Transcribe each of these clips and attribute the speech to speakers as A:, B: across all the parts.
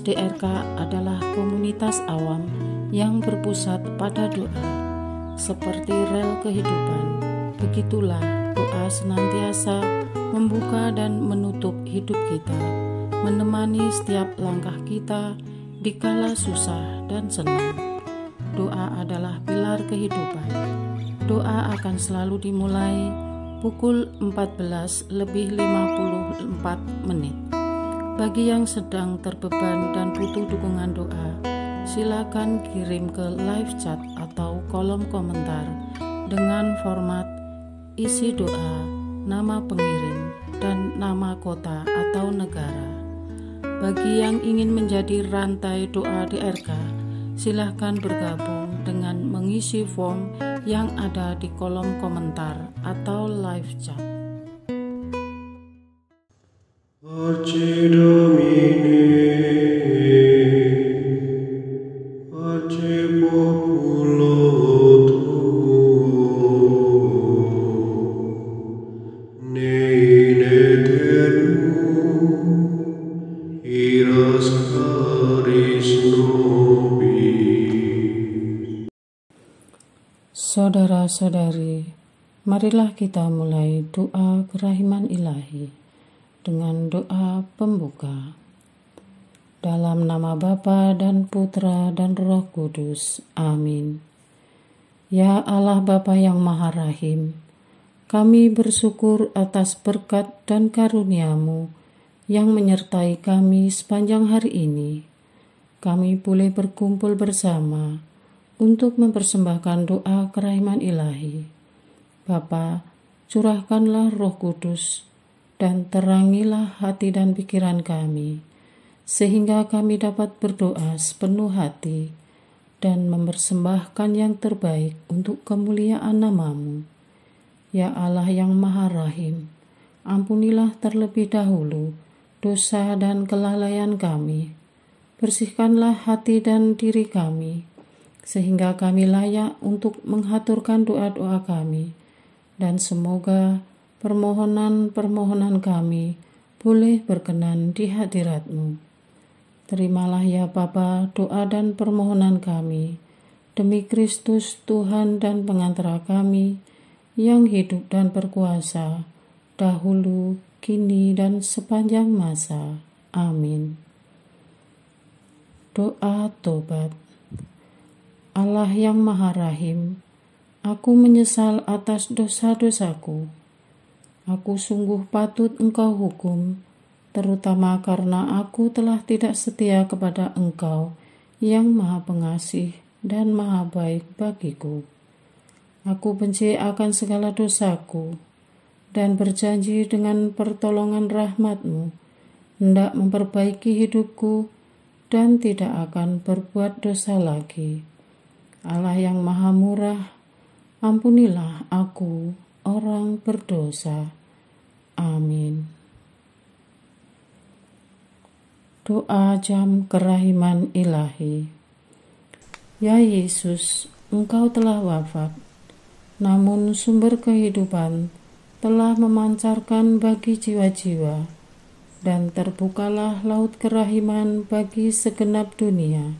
A: DRK adalah komunitas awam yang berpusat pada doa. Seperti rel kehidupan, begitulah doa senantiasa membuka dan menutup hidup kita, menemani setiap langkah kita di kala susah dan senang. Doa adalah pilar kehidupan. Doa akan selalu dimulai pukul 14:54. Bagi yang sedang terbeban dan butuh dukungan doa, silakan kirim ke live chat atau kolom komentar dengan format isi doa, nama pengirim, dan nama kota atau negara. Bagi yang ingin menjadi rantai doa DRK, silakan bergabung dengan mengisi form yang ada di kolom komentar atau live chat.
B: Pace Domini, pace populo tuo, ne in aeternum, iras caris nobis.
A: Saudara-saudari, marilah kita mulai doa kerahiman ilahi dengan doa pembuka. Dalam nama Bapa dan Putra dan Roh Kudus. Amin. Ya Allah Bapa yang Maha Rahim, kami bersyukur atas berkat dan karunia-Mu yang menyertai kami sepanjang hari ini. Kami boleh berkumpul bersama untuk mempersembahkan doa kerahiman ilahi. Bapa, curahkanlah Roh Kudus dan terangilah hati dan pikiran kami, sehingga kami dapat berdoa sepenuh hati dan mempersembahkan yang terbaik untuk kemuliaan nama-Mu. Ya Allah yang Maha Rahim, ampunilah terlebih dahulu dosa dan kelalaian kami. Bersihkanlah hati dan diri kami, sehingga kami layak untuk menghaturkan doa-doa kami, dan semoga permohonan-permohonan kami boleh berkenan di hadirat-Mu. Terimalah ya Bapa doa dan permohonan kami, demi Kristus Tuhan dan pengantara kami, yang hidup dan berkuasa, dahulu, kini, dan sepanjang masa. Amin. Doa tobat. Allah yang Maha Rahim, aku menyesal atas dosa-dosaku. Aku sungguh patut Engkau hukum, terutama karena aku telah tidak setia kepada Engkau yang Maha Pengasih dan Maha Baik bagiku. Aku benci akan segala dosaku dan berjanji dengan pertolongan rahmat-Mu hendak memperbaiki hidupku dan tidak akan berbuat dosa lagi. Allah yang Maha Murah, ampunilah aku, orang berdosa. Amin. Doa jam kerahiman ilahi. Ya Yesus, Engkau telah wafat, namun sumber kehidupan telah memancarkan bagi jiwa-jiwa, dan terbukalah laut kerahiman bagi segenap dunia.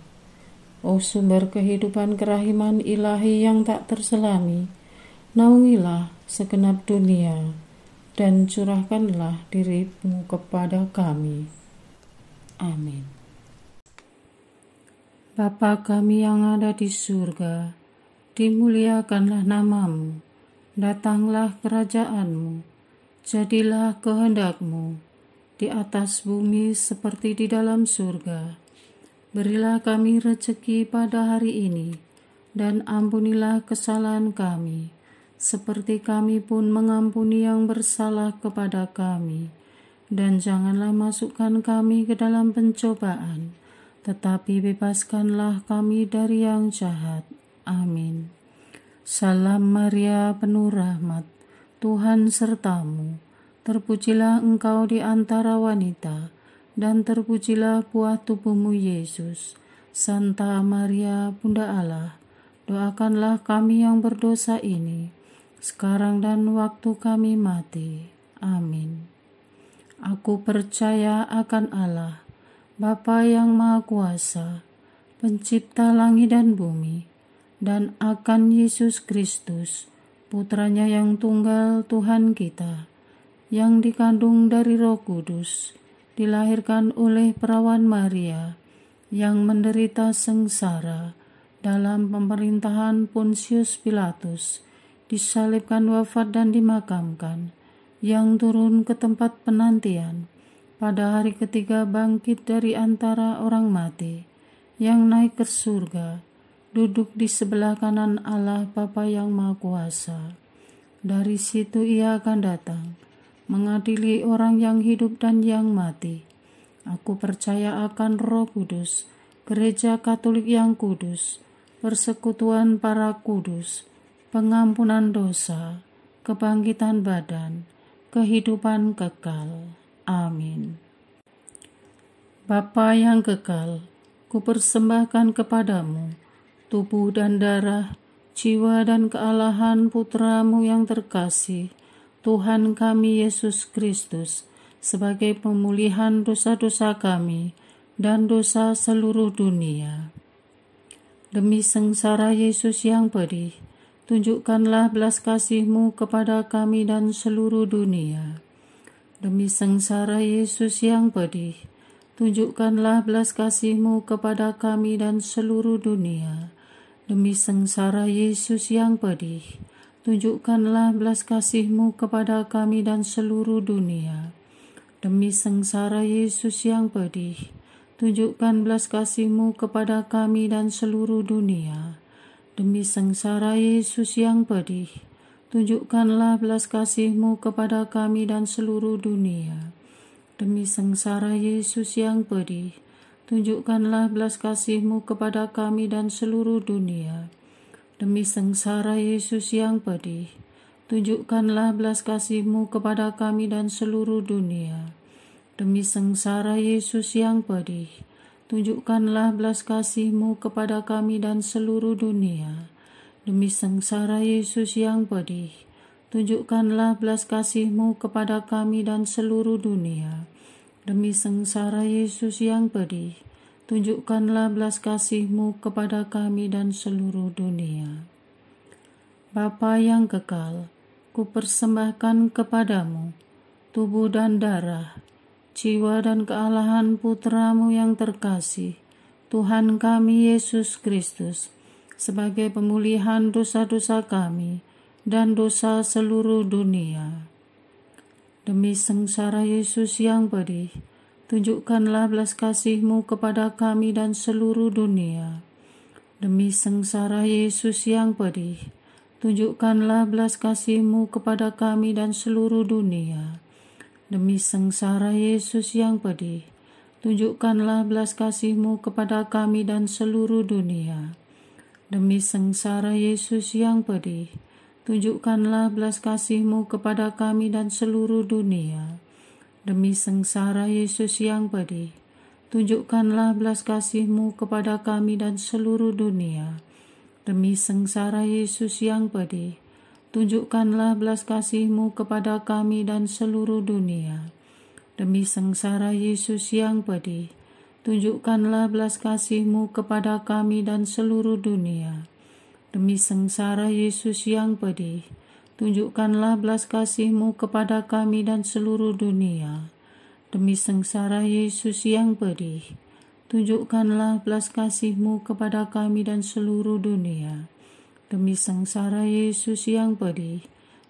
A: O sumber kehidupan kerahiman ilahi yang tak terselami, naungilah segenap dunia, dan curahkanlah diri-Mu kepada kami. Amin. Bapa kami yang ada di surga, dimuliakanlah nama-Mu, datanglah kerajaan-Mu, jadilah kehendak-Mu, di atas bumi seperti di dalam surga. Berilah kami rezeki pada hari ini, dan ampunilah kesalahan kami, seperti kami pun mengampuni yang bersalah kepada kami. Dan janganlah masukkan kami ke dalam pencobaan, tetapi bebaskanlah kami dari yang jahat. Amin. Salam Maria, penuh rahmat, Tuhan serta-Mu. Terpujilah Engkau di antara wanita, dan terpujilah buah tubuh-Mu Yesus. Santa Maria, Bunda Allah, doakanlah kami yang berdosa ini, sekarang dan waktu kami mati. Amin. Aku percaya akan Allah, Bapa yang Maha Kuasa, Pencipta langit dan bumi, dan akan Yesus Kristus, Putranya yang tunggal Tuhan kita, yang dikandung dari Roh Kudus, dilahirkan oleh perawan Maria, yang menderita sengsara dalam pemerintahan Pontius Pilatus, disalibkan, wafat dan dimakamkan, yang turun ke tempat penantian, pada hari ketiga bangkit dari antara orang mati, yang naik ke surga, duduk di sebelah kanan Allah Bapa yang Maha Kuasa. Dari situ Ia akan datang, mengadili orang yang hidup dan yang mati. Aku percaya akan Roh Kudus, Gereja Katolik yang kudus, persekutuan para kudus, pengampunan dosa, kebangkitan badan, kehidupan kekal. Amin. Bapa yang kekal, kupersembahkan kepadamu tubuh dan darah, jiwa dan kealahan Putramu yang terkasih, Tuhan kami Yesus Kristus, sebagai pemulihan dosa-dosa kami dan dosa seluruh dunia. Demi sengsara Yesus yang pedih, tunjukkanlah belas kasih-Mu kepada kami dan seluruh dunia. Demi sengsara Yesus yang pedih, tunjukkanlah belas kasih-Mu kepada kami dan seluruh dunia. Demi sengsara Yesus yang pedih, tunjukkanlah belas kasih-Mu kepada kami dan seluruh dunia. Demi sengsara Yesus yang pedih, tunjukkan belas kasih-Mu kepada kami dan seluruh dunia. Demi sengsara Yesus yang pedih, tunjukkanlah belas kasih-Mu kepada kami dan seluruh dunia. Demi sengsara Yesus yang pedih, tunjukkanlah belas kasih-Mu kepada kami dan seluruh dunia. Demi sengsara Yesus yang pedih, tunjukkanlah belas kasih-Mu kepada kami dan seluruh dunia. Demi sengsara Yesus yang pedih, tunjukkanlah belas kasih-Mu kepada kami dan seluruh dunia. Demi sengsara Yesus yang pedih, tunjukkanlah belas kasih-Mu kepada kami dan seluruh dunia. Demi sengsara Yesus yang pedih, tunjukkanlah belas kasih-Mu kepada kami dan seluruh dunia. Bapa yang kekal, kupersembahkan kepadamu tubuh dan darah, jiwa dan kealahan Putramu yang terkasih, Tuhan kami Yesus Kristus, sebagai pemulihan dosa-dosa kami dan dosa seluruh dunia. Demi sengsara Yesus yang pedih, tunjukkanlah belas kasih-Mu kepada kami dan seluruh dunia. Demi sengsara Yesus yang pedih, tunjukkanlah belas kasih-Mu kepada kami dan seluruh dunia. Demi sengsara Yesus yang pedih, tunjukkanlah belas kasih-Mu kepada kami dan seluruh dunia. Demi sengsara Yesus yang pedih, tunjukkanlah belas kasih-Mu kepada kami dan seluruh dunia. Demi sengsara Yesus yang pedih, tunjukkanlah belas kasih-Mu kepada kami dan seluruh dunia. Demi sengsara Yesus yang pedih, tunjukkanlah belas kasih-Mu kepada kami dan seluruh dunia. Demi sengsara Yesus yang pedih, tunjukkanlah belas kasih-Mu kepada kami dan seluruh dunia. Demi sengsara Yesus yang pedih, tunjukkanlah belas kasih-Mu kepada kami dan seluruh dunia. Demi sengsara Yesus yang pedih, tunjukkanlah belas kasih-Mu kepada kami dan seluruh dunia. Demi sengsara Yesus yang pedih,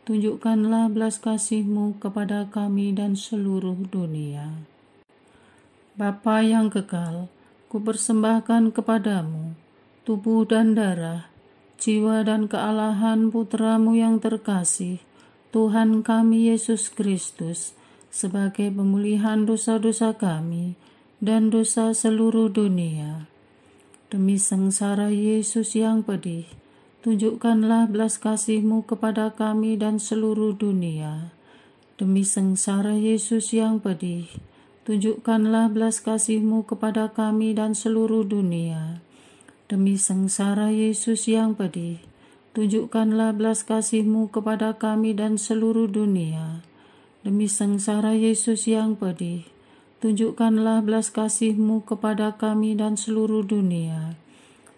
A: tunjukkanlah belas kasih-Mu kepada kami dan seluruh dunia. Bapa yang kekal, kupersembahkan kepadamu tubuh dan darah, jiwa dan kealahan Putramu yang terkasih, Tuhan kami Yesus Kristus, sebagai pemulihan dosa-dosa kami dan dosa seluruh dunia. Demi sengsara Yesus yang pedih, tunjukkanlah belas kasih-Mu kepada kami dan seluruh dunia. Demi sengsara Yesus yang pedih, tunjukkanlah belas kasih-Mu kepada kami dan seluruh dunia. Demi sengsara Yesus yang pedih, tunjukkanlah belas kasih-Mu kepada kami dan seluruh dunia. Demi sengsara Yesus yang pedih, tunjukkanlah belas kasih-Mu kepada kami dan seluruh dunia.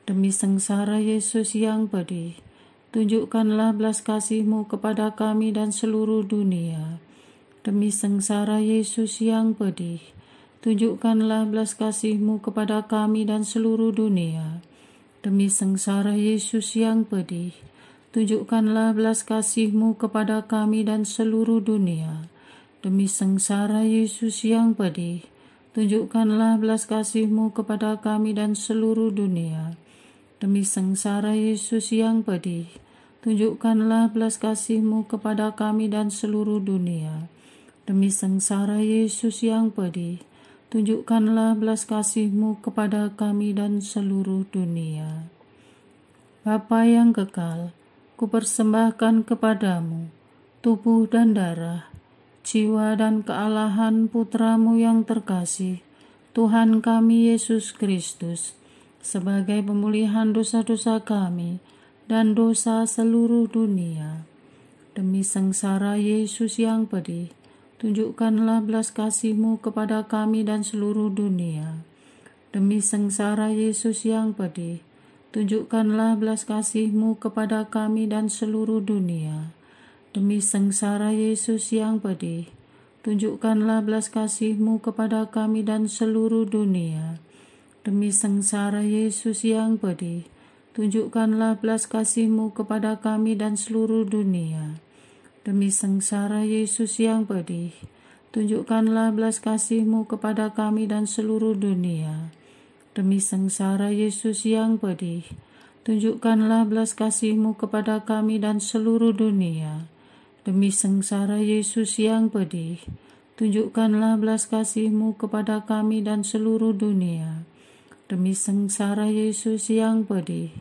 A: Demi sengsara Yesus yang pedih, tunjukkanlah belas kasih-Mu kepada kami dan seluruh dunia. Demi sengsara Yesus yang pedih, tunjukkanlah belas kasih-Mu kepada kami dan seluruh dunia. Demi sengsara Yesus yang pedih, tunjukkanlah belas kasih-Mu kepada kami dan seluruh dunia. Demi sengsara Yesus yang pedih, tunjukkanlah belas kasih-Mu kepada kami dan seluruh dunia. Demi sengsara Yesus yang pedih, tunjukkanlah belas kasih-Mu kepada kami dan seluruh dunia. Demi sengsara Yesus yang pedih, tunjukkanlah belas kasih-Mu kepada kami dan seluruh dunia. Bapa yang kekal, kupersembahkan kepadamu tubuh dan darah, jiwa dan kealahan Putra-Mu yang terkasih, Tuhan kami Yesus Kristus, sebagai pemulihan dosa-dosa kami dan dosa seluruh dunia. Demi sengsara Yesus yang pedih, tunjukkanlah belas kasih-Mu kepada kami dan seluruh dunia. Demi sengsara Yesus yang pedih, tunjukkanlah belas kasih-Mu kepada kami dan seluruh dunia. Demi sengsara Yesus yang pedih, tunjukkanlah belas kasih-Mu kepada kami dan seluruh dunia. Demi sengsara Yesus yang pedih, tunjukkanlah belas kasih-Mu kepada kami dan seluruh dunia. Demi sengsara Yesus yang pedih, tunjukkanlah belas kasih-Mu kepada kami dan seluruh dunia. Demi sengsara Yesus yang pedih, tunjukkanlah belas kasih-Mu kepada kami dan seluruh dunia. Demi sengsara Yesus yang pedih, tunjukkanlah belas kasih-Mu kepada kami dan seluruh dunia. Demi sengsara Yesus yang pedih,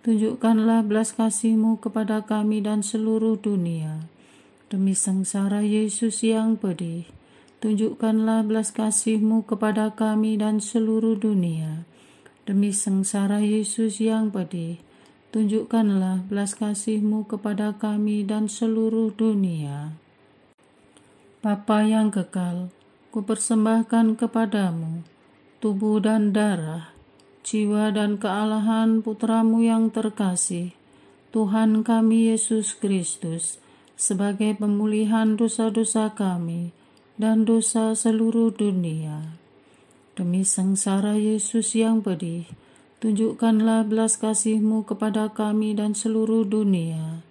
A: tunjukkanlah belas kasih-Mu kepada kami dan seluruh dunia. Demi sengsara Yesus yang pedih, tunjukkanlah belas kasih-Mu kepada kami dan seluruh dunia. Demi sengsara Yesus yang pedih, tunjukkanlah belas kasih-Mu kepada kami dan seluruh dunia. Bapa yang kekal, kupersembahkan kepadamu tubuh dan darah, jiwa dan kealahan Putra-Mu yang terkasih, Tuhan kami Yesus Kristus, sebagai pemulihan dosa-dosa kami dan dosa seluruh dunia. Demi sengsara Yesus yang pedih, tunjukkanlah belas kasih-Mu kepada kami dan seluruh dunia.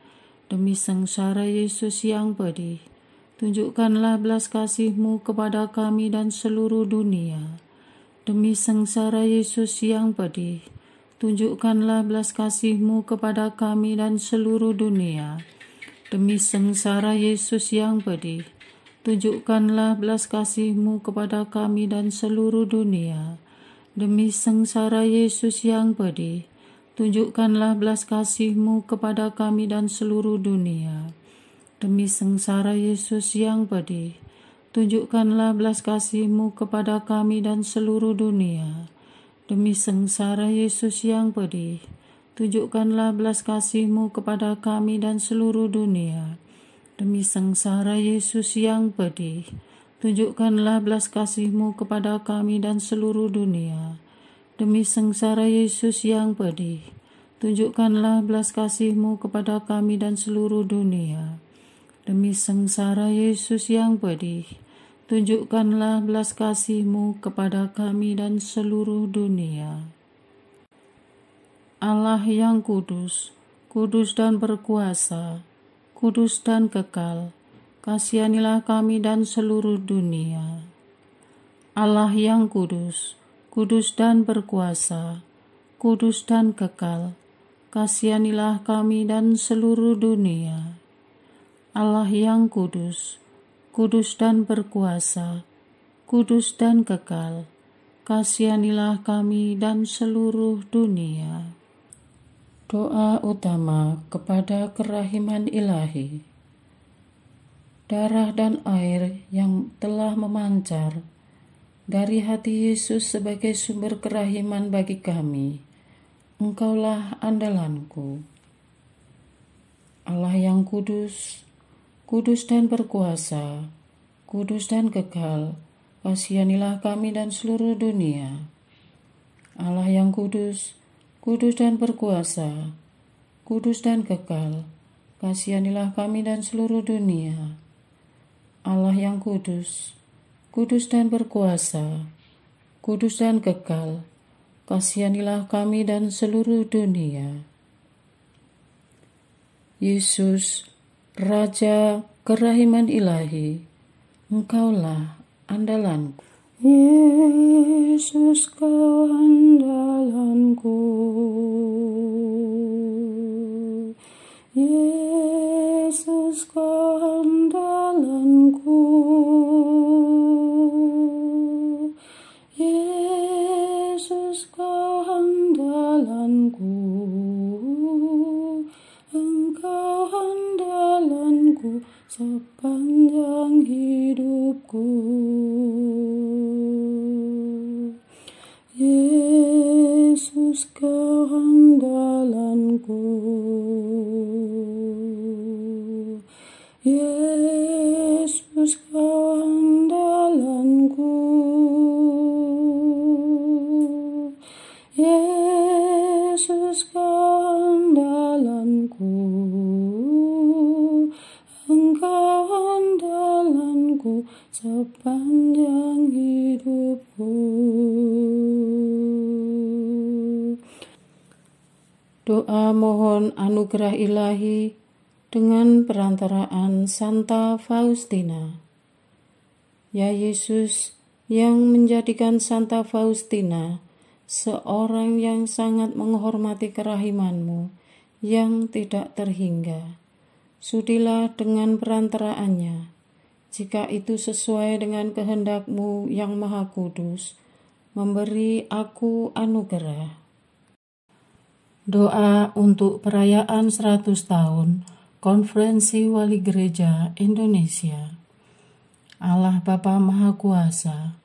A: Demi sengsara Yesus yang pedih, tunjukkanlah belas kasih-Mu kepada kami dan seluruh dunia. Demi sengsara Yesus yang pedih, tunjukkanlah belas kasih-Mu kepada kami dan seluruh dunia. Demi sengsara Yesus yang pedih, tunjukkanlah belas kasih-Mu kepada kami dan seluruh dunia. Demi sengsara Yesus yang pedih, tunjukkanlah belas kasih-Mu kepada kami dan seluruh dunia. Demi sengsara Yesus yang pedih, tunjukkanlah belas kasih-Mu kepada kami dan seluruh dunia. Demi sengsara Yesus yang pedih, tunjukkanlah belas kasih-Mu kepada kami dan seluruh dunia. Demi sengsara Yesus yang pedih, tunjukkanlah belas kasih-Mu kepada kami dan seluruh dunia. Demi sengsara Yesus yang pedih, tunjukkanlah belas kasih-Mu kepada kami dan seluruh dunia. Demi sengsara Yesus yang pedih, tunjukkanlah belas kasih-Mu kepada kami dan seluruh dunia. Allah yang kudus, kudus dan berkuasa, kudus dan kekal, kasihanilah kami dan seluruh dunia. Allah yang kudus, kudus dan berkuasa, kudus dan kekal, kasihanilah kami dan seluruh dunia. Allah yang kudus, kudus dan berkuasa, kudus dan kekal, kasihanilah kami dan seluruh dunia. Doa utama kepada kerahiman ilahi. Darah dan air yang telah memancar dari hati Yesus sebagai sumber kerahiman bagi kami, Engkaulah andalanku. Allah yang kudus, kudus dan berkuasa, kudus dan kekal, kasihanilah kami dan seluruh dunia. Allah yang kudus, kudus dan berkuasa, kudus dan kekal, kasihanilah kami dan seluruh dunia. Allah yang kudus, kudus dan berkuasa, kudus dan kekal, kasihanilah kami dan seluruh dunia. Yesus, Raja kerahiman ilahi, Engkaulah andalanku. Yesus, Kau andalanku. Yesus, Kau andalanku. Yesus, Kau andalanku. Engkau andalanku sepanjang hidupku. Yesus, Kau andalanku. Yesus, Kau andalanku. Yesus, Kau andalanku. Engkau andalanku sepanjang hidupku. Doa mohon anugerah ilahi dengan perantaraan Santa Faustina. Ya Yesus, yang menjadikan Santa Faustina seorang yang sangat menghormati kerahiman-Mu yang tidak terhingga, sudilah dengan perantaraannya, jika itu sesuai dengan kehendak-Mu yang Maha Kudus, memberi aku anugerah. Doa untuk perayaan 100 tahun Konferensi Wali Gereja Indonesia. Allah Bapa Maha Kuasa,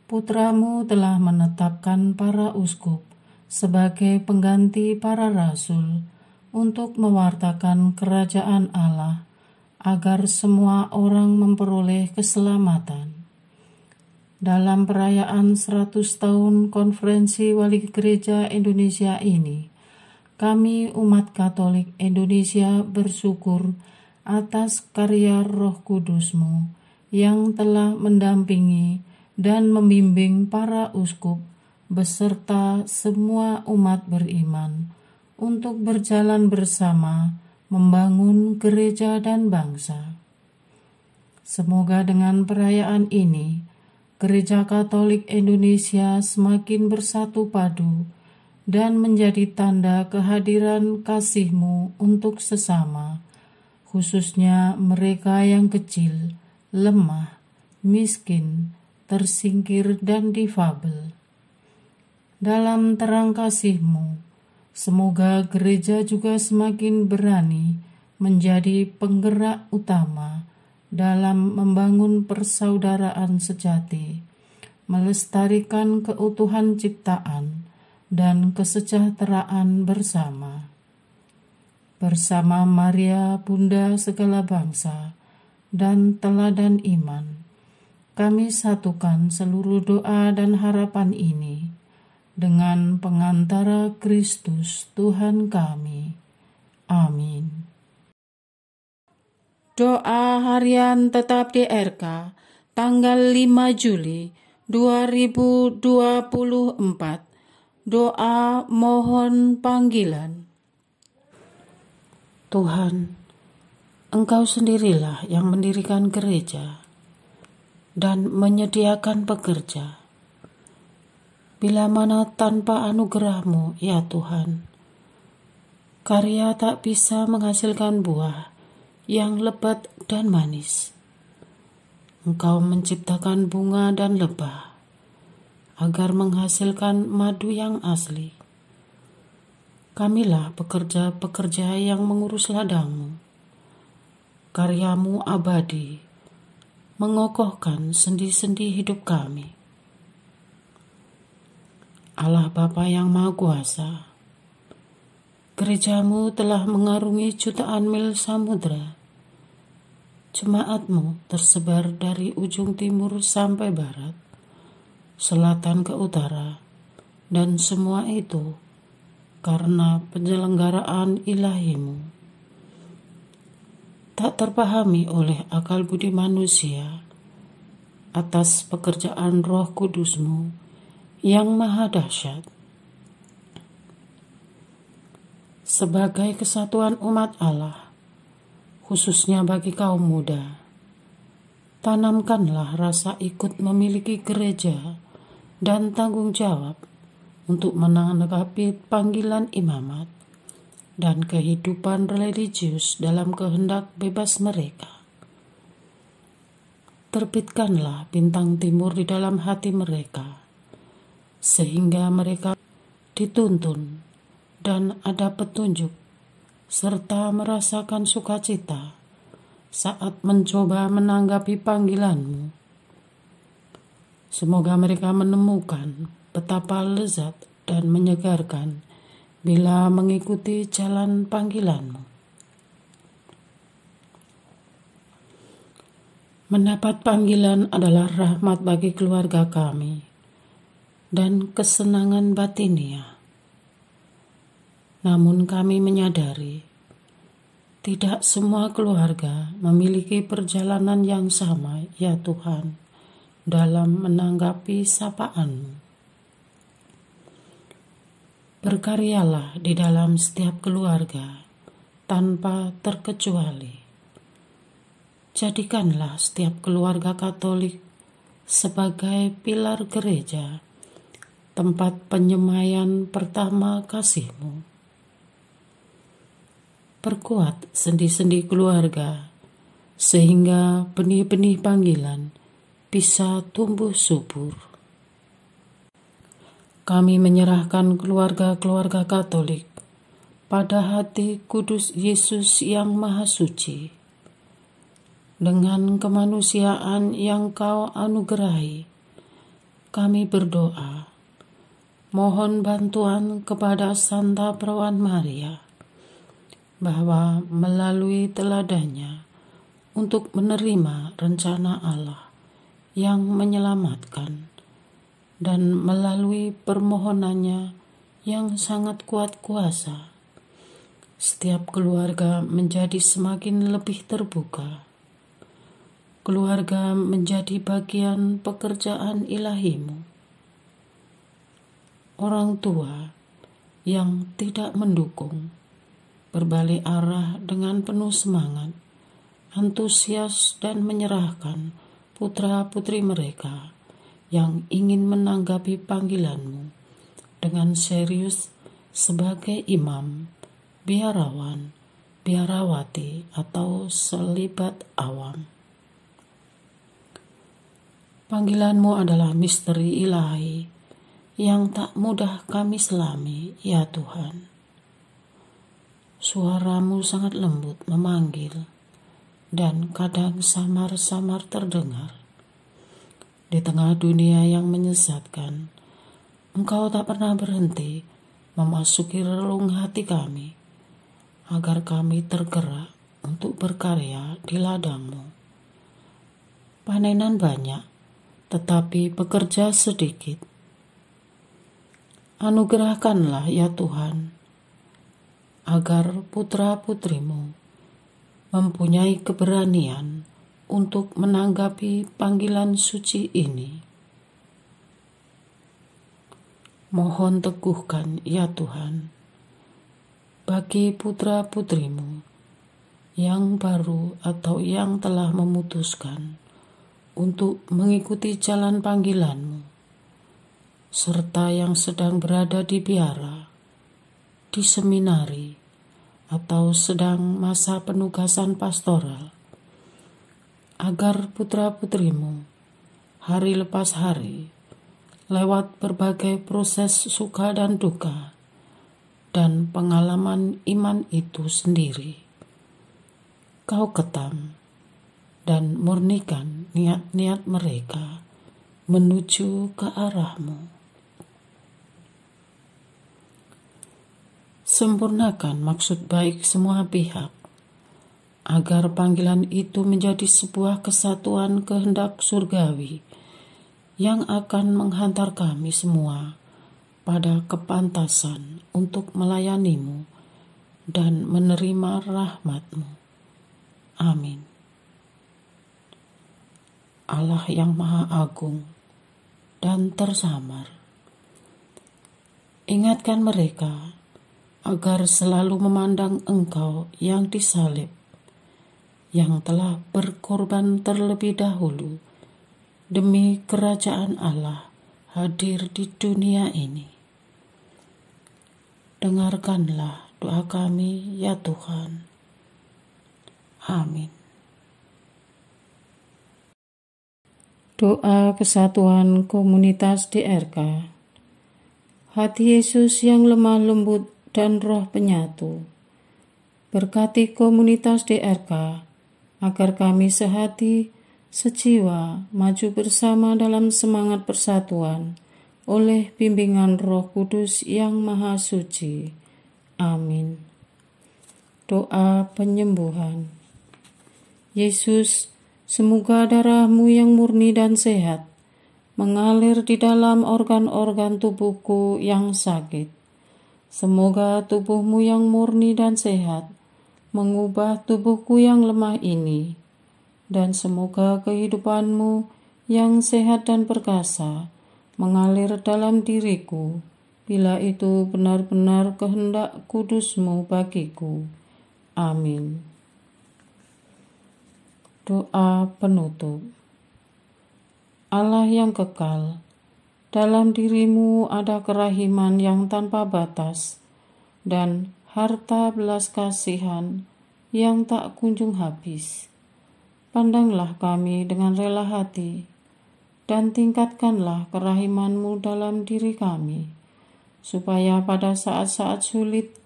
A: Putra-Mu telah menetapkan para uskup sebagai pengganti para rasul untuk mewartakan kerajaan Allah agar semua orang memperoleh keselamatan. Dalam perayaan 100 tahun Konferensi Wali Gereja Indonesia ini, kami umat Katolik Indonesia bersyukur atas karya Roh Kudus-Mu yang telah mendampingi dan membimbing para uskup beserta semua umat beriman untuk berjalan bersama membangun gereja dan bangsa. Semoga dengan perayaan ini, Gereja Katolik Indonesia semakin bersatu padu dan menjadi tanda kehadiran kasih-Mu untuk sesama, khususnya mereka yang kecil, lemah, miskin, tersingkir, dan difabel. Dalam terang kasih-Mu, semoga gereja juga semakin berani menjadi penggerak utama dalam membangun persaudaraan sejati, melestarikan keutuhan ciptaan, dan kesejahteraan bersama. Bersama Maria, Bunda segala bangsa, dan teladan iman, kami satukan seluruh doa dan harapan ini dengan pengantara Kristus Tuhan kami. Amin. Doa harian tetap DRK tanggal 5 Juli 2024. Doa mohon panggilan. Tuhan, Engkau sendirilah yang mendirikan gereja dan menyediakan pekerja. Bila mana tanpa anugerah-Mu, ya Tuhan, karya tak bisa menghasilkan buah yang lebat dan manis. Engkau menciptakan bunga dan lebah agar menghasilkan madu yang asli. Kamilah pekerja-pekerja yang mengurus ladang-Mu. Karya-Mu abadi, mengokohkan sendi-sendi hidup kami. Allah Bapa yang Maha Kuasa, gereja-Mu telah mengarungi jutaan mil samudra Jemaatmu tersebar dari ujung timur sampai barat, selatan ke utara, dan semua itu karena penyelenggaraan ilahimu. Tak terpahami oleh akal budi manusia atas pekerjaan Roh Kudusmu yang maha dahsyat. Sebagai kesatuan umat Allah, khususnya bagi kaum muda, tanamkanlah rasa ikut memiliki gereja dan tanggung jawab untuk menanggapi panggilan imamat dan kehidupan religius dalam kehendak bebas mereka. Terbitkanlah bintang timur di dalam hati mereka, sehingga mereka dituntun dan ada petunjuk, serta merasakan sukacita saat mencoba menanggapi panggilanmu. Semoga mereka menemukan betapa lezat dan menyegarkan bila mengikuti jalan panggilanmu. Mendapat panggilan adalah rahmat bagi keluarga kami dan kesenangan batinia. Namun kami menyadari tidak semua keluarga memiliki perjalanan yang sama, ya Tuhan, dalam menanggapi sapaan-Mu. Berkaryalah di dalam setiap keluarga tanpa terkecuali. Jadikanlah setiap keluarga Katolik sebagai pilar gereja, tempat penyemaian pertama kasih-Mu. Perkuat sendi-sendi keluarga, sehingga benih-benih panggilan bisa tumbuh subur. Kami menyerahkan keluarga-keluarga Katolik pada hati kudus Yesus yang Maha Suci. Dengan kemanusiaan yang Kau anugerahi, kami berdoa, mohon bantuan kepada Santa Perawan Maria, bahwa melalui teladannya untuk menerima rencana Allah yang menyelamatkan, dan melalui permohonannya yang sangat kuat kuasa, setiap keluarga menjadi semakin lebih terbuka. Keluarga menjadi bagian pekerjaan ilahi-Mu. Orang tua yang tidak mendukung berbalik arah dengan penuh semangat, antusias, dan menyerahkan putra-putri mereka yang ingin menanggapi panggilan-Mu dengan serius sebagai imam, biarawan, biarawati, atau selibat awam. Panggilan-Mu adalah misteri ilahi yang tak mudah kami selami, ya Tuhan. Suara-Mu sangat lembut memanggil, dan kadang samar-samar terdengar. Di tengah dunia yang menyesatkan, Engkau tak pernah berhenti memasuki relung hati kami, agar kami tergerak untuk berkarya di ladang-Mu. Panenan banyak, tetapi pekerja sedikit. Anugerahkanlah, ya Tuhan, agar putra-putri-Mu mempunyai keberanian untuk menanggapi panggilan suci ini. Mohon teguhkan, ya Tuhan, bagi putra-putri-Mu yang baru atau yang telah memutuskan untuk mengikuti jalan panggilan-Mu, serta yang sedang berada di biara, di seminari, atau sedang masa penugasan pastoral, agar putra-putri-Mu hari lepas hari, lewat berbagai proses suka dan duka, dan pengalaman iman itu sendiri, Kau ketam dan murnikan niat-niat mereka menuju ke arah-Mu. Sempurnakan maksud baik semua pihak, agar panggilan itu menjadi sebuah kesatuan kehendak surgawi yang akan menghantar kami semua pada kepantasan untuk melayani-Mu dan menerima rahmat-Mu. Amin. Allah yang Maha Agung dan tersamar, ingatkan mereka agar selalu memandang Engkau yang disalib, yang telah berkorban terlebih dahulu demi kerajaan Allah hadir di dunia ini. Dengarkanlah doa kami, ya Tuhan. Amin. Doa kesatuan komunitas DRK. Hati Yesus yang lemah lembut dan roh penyatu, berkati komunitas DRK agar kami sehati, sejiwa, maju bersama dalam semangat persatuan oleh bimbingan Roh Kudus yang Maha Suci. Amin. Doa penyembuhan. Yesus, semoga darah-Mu yang murni dan sehat mengalir di dalam organ-organ tubuhku yang sakit. Semoga tubuh-Mu yang murni dan sehat mengubah tubuhku yang lemah ini, dan semoga kehidupan-Mu yang sehat dan perkasa mengalir dalam diriku, bila itu benar-benar kehendak kudus-Mu bagiku. Amin. Doa penutup. Allah yang kekal, dalam diri-Mu ada kerahiman yang tanpa batas, dan harta belas kasihan yang tak kunjung habis. Pandanglah kami dengan rela hati, dan tingkatkanlah kerahiman-Mu dalam diri kami, supaya pada saat-saat sulit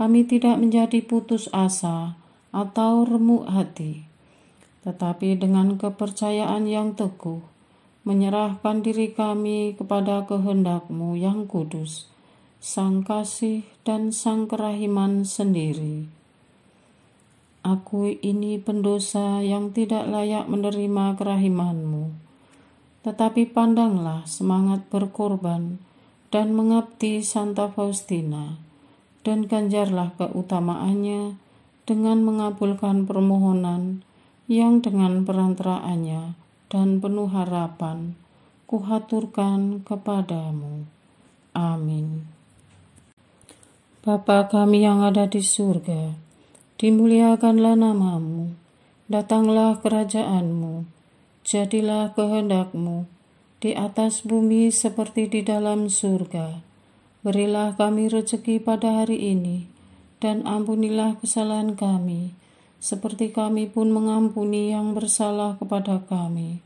A: kami tidak menjadi putus asa atau remuk hati, tetapi dengan kepercayaan yang teguh, menyerahkan diri kami kepada kehendak-Mu yang kudus, Sang Kasih dan Sang Kerahiman sendiri. Aku ini pendosa yang tidak layak menerima kerahiman-Mu, tetapi pandanglah semangat berkorban dan mengabdi Santa Faustina, dan ganjarlah keutamaannya dengan mengabulkan permohonan yang dengan perantaraannya dan penuh harapan kuhaturkan kepadamu. Amin. Bapa kami yang ada di surga, dimuliakanlah nama-Mu, datanglah kerajaan-Mu, jadilah kehendak-Mu di atas bumi seperti di dalam surga. Berilah kami rezeki pada hari ini, dan ampunilah kesalahan kami, seperti kami pun mengampuni yang bersalah kepada kami.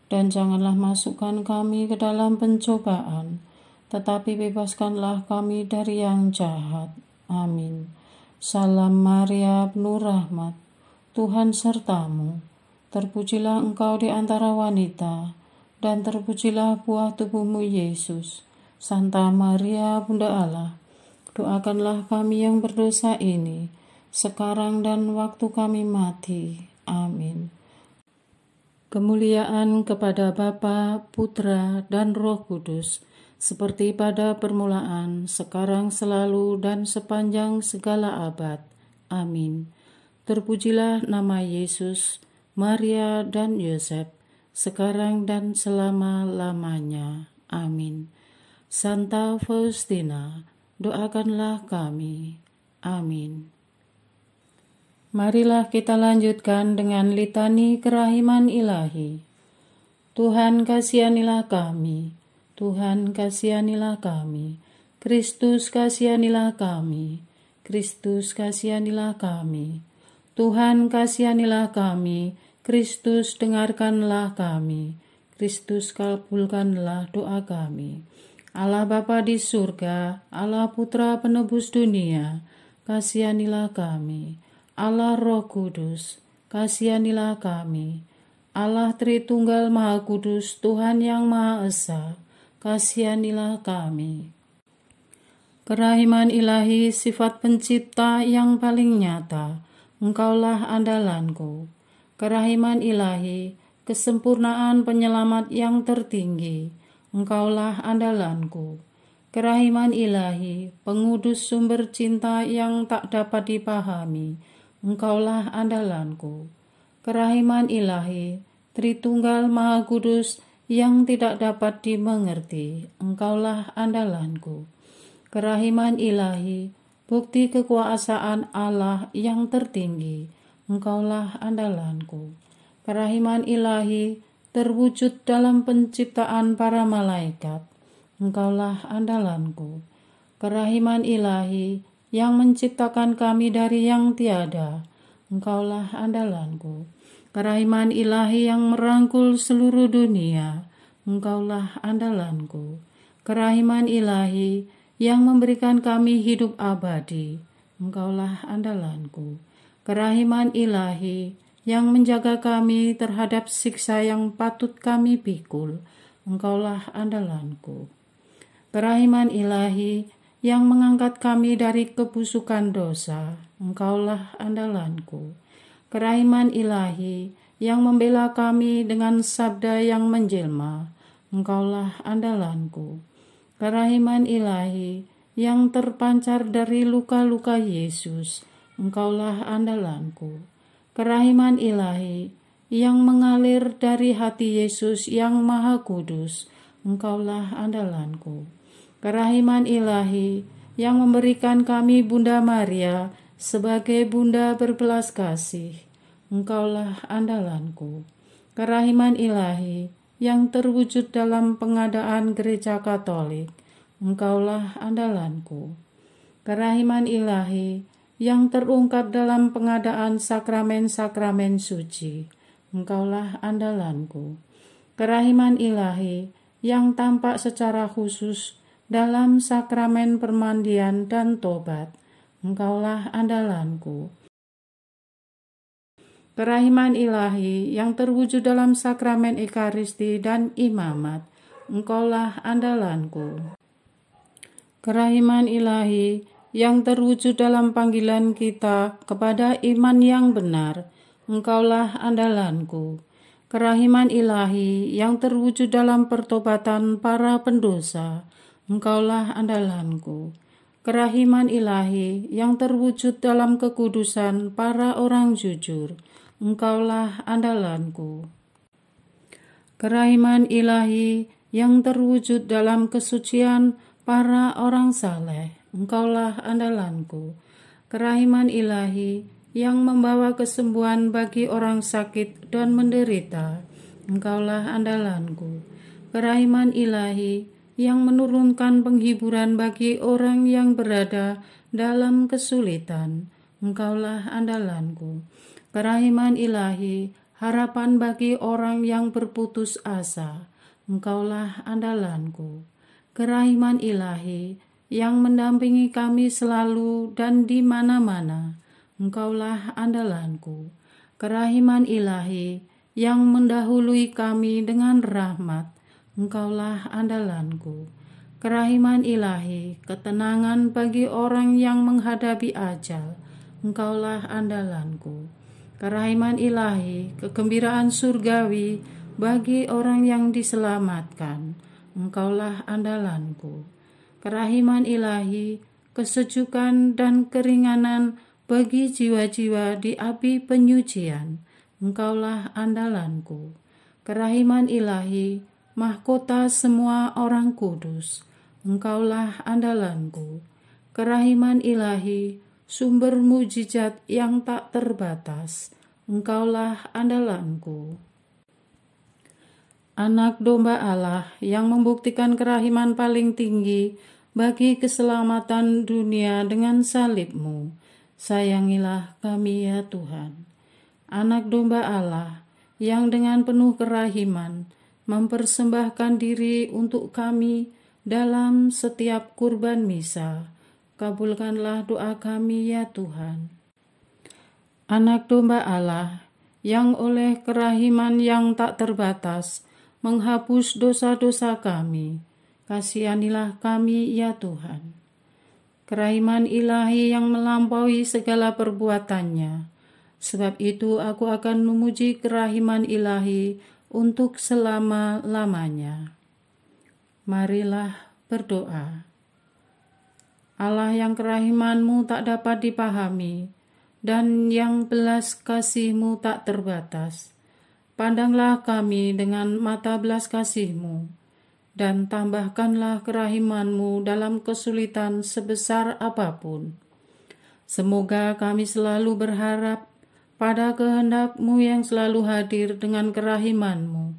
A: Dan janganlah masukkan kami ke dalam pencobaan, tetapi bebaskanlah kami dari yang jahat. Amin. Salam Maria, penuh rahmat, Tuhan serta-Mu. Terpujilah Engkau di antara wanita, dan terpujilah buah tubuh-Mu, Yesus. Santa Maria, Bunda Allah, doakanlah kami yang berdosa ini, sekarang dan waktu kami mati. Amin. Kemuliaan kepada Bapa, Putra, dan Roh Kudus, seperti pada permulaan, sekarang, selalu, dan sepanjang segala abad. Amin. Terpujilah nama Yesus, Maria, dan Yosef, sekarang dan selama-lamanya. Amin. Santa Faustina, doakanlah kami. Amin. Marilah kita lanjutkan dengan litani kerahiman ilahi. Tuhan kasihanilah kami. Tuhan kasihanilah kami, Kristus kasihanilah kami, Kristus kasihanilah kami, Tuhan kasihanilah kami, Kristus dengarkanlah kami, Kristus kabulkanlah doa kami. Allah Bapa di surga, Allah Putra penebus dunia, kasihanilah kami. Allah Roh Kudus, kasihanilah kami. Allah Tritunggal Maha Kudus, Tuhan yang Maha Esa, kasihanilah kami. Kerahiman ilahi, sifat pencipta yang paling nyata, Engkaulah andalanku. Kerahiman ilahi, kesempurnaan penyelamat yang tertinggi, Engkaulah andalanku. Kerahiman ilahi, pengudus sumber cinta yang tak dapat dipahami, Engkaulah andalanku. Kerahiman ilahi, Tritunggal Maha Kudus yang tidak dapat dimengerti, Engkaulah andalanku. Kerahiman ilahi, bukti kekuasaan Allah yang tertinggi, Engkaulah andalanku. Kerahiman ilahi, terwujud dalam penciptaan para malaikat, Engkaulah andalanku. Kerahiman ilahi, yang menciptakan kami dari yang tiada, Engkaulah andalanku. Kerahiman ilahi yang merangkul seluruh dunia, Engkaulah andalanku. Kerahiman ilahi yang memberikan kami hidup abadi, Engkaulah andalanku. Kerahiman ilahi yang menjaga kami terhadap siksa yang patut kami pikul, Engkaulah andalanku. Kerahiman ilahi yang mengangkat kami dari kebusukan dosa, Engkaulah andalanku. Kerahiman ilahi yang membela kami dengan sabda yang menjelma, Engkaulah andalanku. Kerahiman ilahi yang terpancar dari luka-luka Yesus, Engkaulah andalanku. Kerahiman ilahi yang mengalir dari hati Yesus yang Maha Kudus, Engkaulah andalanku. Kerahiman ilahi yang memberikan kami Bunda Maria sebagai bunda berbelas kasih, Engkaulah andalanku. Kerahiman ilahi yang terwujud dalam pengadaan gereja Katolik, Engkaulah andalanku. Kerahiman ilahi yang terungkap dalam pengadaan sakramen-sakramen suci, Engkaulah andalanku. Kerahiman ilahi yang tampak secara khusus dalam sakramen permandian dan tobat, Engkaulah andalanku. Kerahiman ilahi yang terwujud dalam sakramen Ekaristi dan imamat, Engkaulah andalanku. Kerahiman ilahi yang terwujud dalam panggilan kita kepada iman yang benar, Engkaulah andalanku. Kerahiman ilahi yang terwujud dalam pertobatan para pendosa, Engkaulah andalanku. Kerahiman ilahi yang terwujud dalam kekudusan para orang jujur, Engkaulah andalanku. Kerahiman ilahi yang terwujud dalam kesucian para orang saleh, Engkaulah andalanku. Kerahiman ilahi yang membawa kesembuhan bagi orang sakit dan menderita, Engkaulah andalanku. Kerahiman ilahi yang menurunkan penghiburan bagi orang yang berada dalam kesulitan, Engkaulah andalanku. Kerahiman ilahi, harapan bagi orang yang berputus asa, Engkaulah andalanku. Kerahiman ilahi yang mendampingi kami selalu dan di mana-mana, Engkaulah andalanku. Kerahiman ilahi yang mendahului kami dengan rahmat, Engkaulah andalanku. Kerahiman ilahi, ketenangan bagi orang yang menghadapi ajal, Engkaulah andalanku. Kerahiman ilahi, kegembiraan surgawi bagi orang yang diselamatkan, Engkaulah andalanku. Kerahiman ilahi, kesejukan dan keringanan bagi jiwa-jiwa di api penyucian, Engkaulah andalanku. Kerahiman ilahi, mahkota semua orang kudus, Engkaulah andalanku. Kerahiman ilahi, sumber mujizat yang tak terbatas, Engkaulah andalanku. Anak domba Allah yang membuktikan kerahiman paling tinggi bagi keselamatan dunia dengan salib-Mu, sayangilah kami ya Tuhan. Anak domba Allah yang dengan penuh kerahiman mempersembahkan diri untuk kami dalam setiap kurban misa, kabulkanlah doa kami ya Tuhan. Anak domba Allah yang oleh kerahiman yang tak terbatas menghapus dosa-dosa kami, kasihanilah kami ya Tuhan. Kerahiman ilahi yang melampaui segala perbuatannya, Sebab itu aku akan memuji kerahiman ilahi untuk selama-lamanya. Marilah berdoa. Allah yang kerahiman-Mu tak dapat dipahami, dan yang belas kasih-Mu tak terbatas. Pandanglah kami dengan mata belas kasih-Mu, dan tambahkanlah kerahiman-Mu dalam kesulitan sebesar apapun. Semoga kami selalu berharap pada kehendak-Mu yang selalu hadir dengan kerahiman-Mu.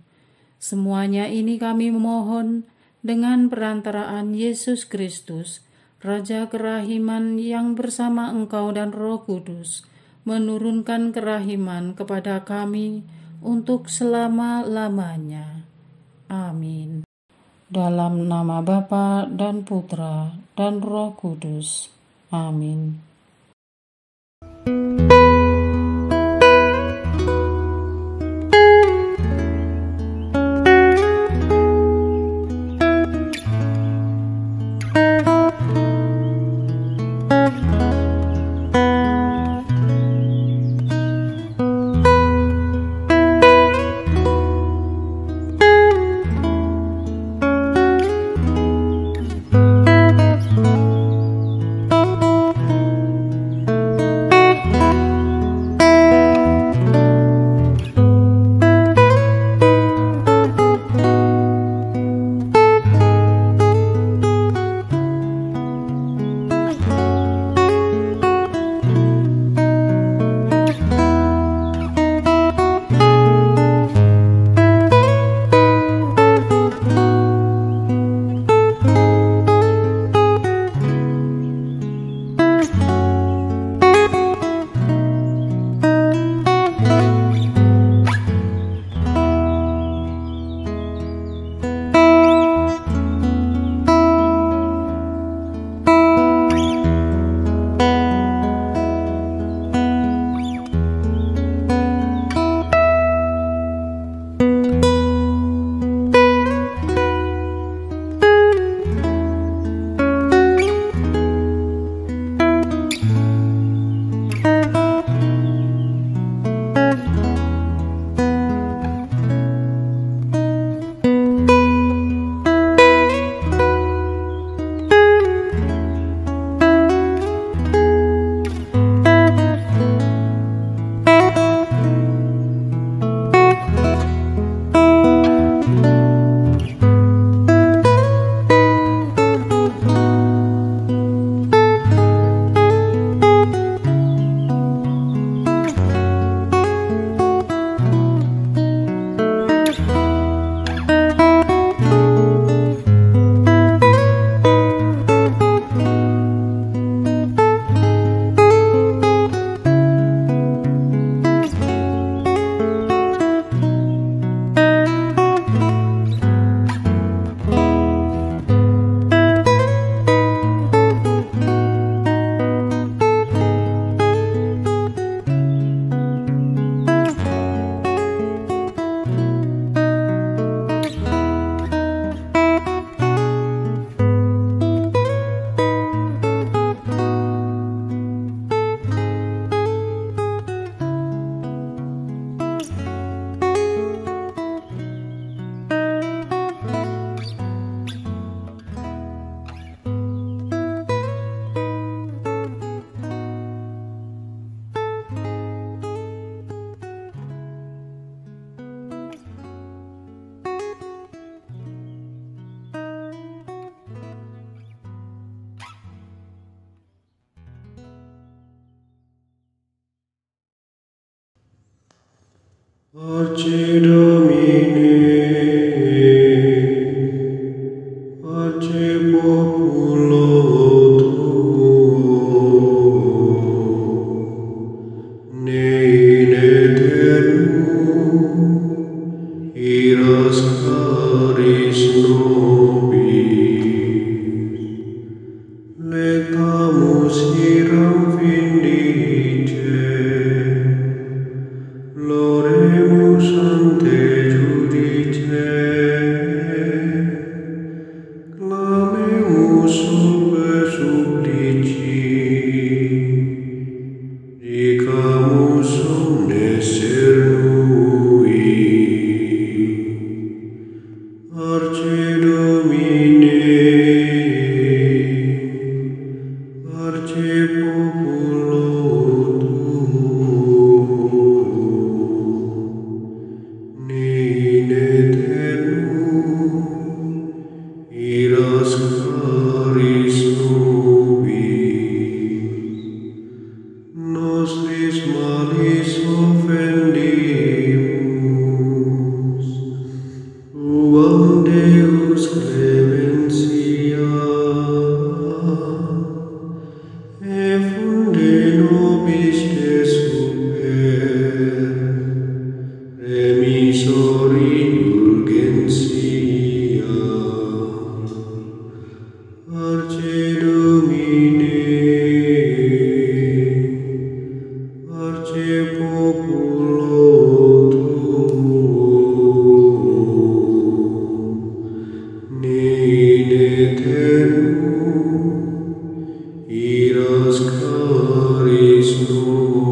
A: Semuanya ini kami memohon dengan perantaraan Yesus Kristus, Raja kerahiman yang bersama Engkau dan Roh Kudus, menurunkan kerahiman kepada kami untuk selama-lamanya. Amin. Dalam nama Bapa dan Putra dan Roh Kudus. Amin.
B: Pace Domine, pace populo tuo, ne in aeternum iras caris nobis, lectamus iram vindice, Loremus ante judice, clamemus sube supplici, dicamus nostris malis offendimus, tuam Deus clementia, et funde nobis te super, remisori indulgentia, Arce Domine, Arce populo tuum, ne in aeternum iras caris nostris.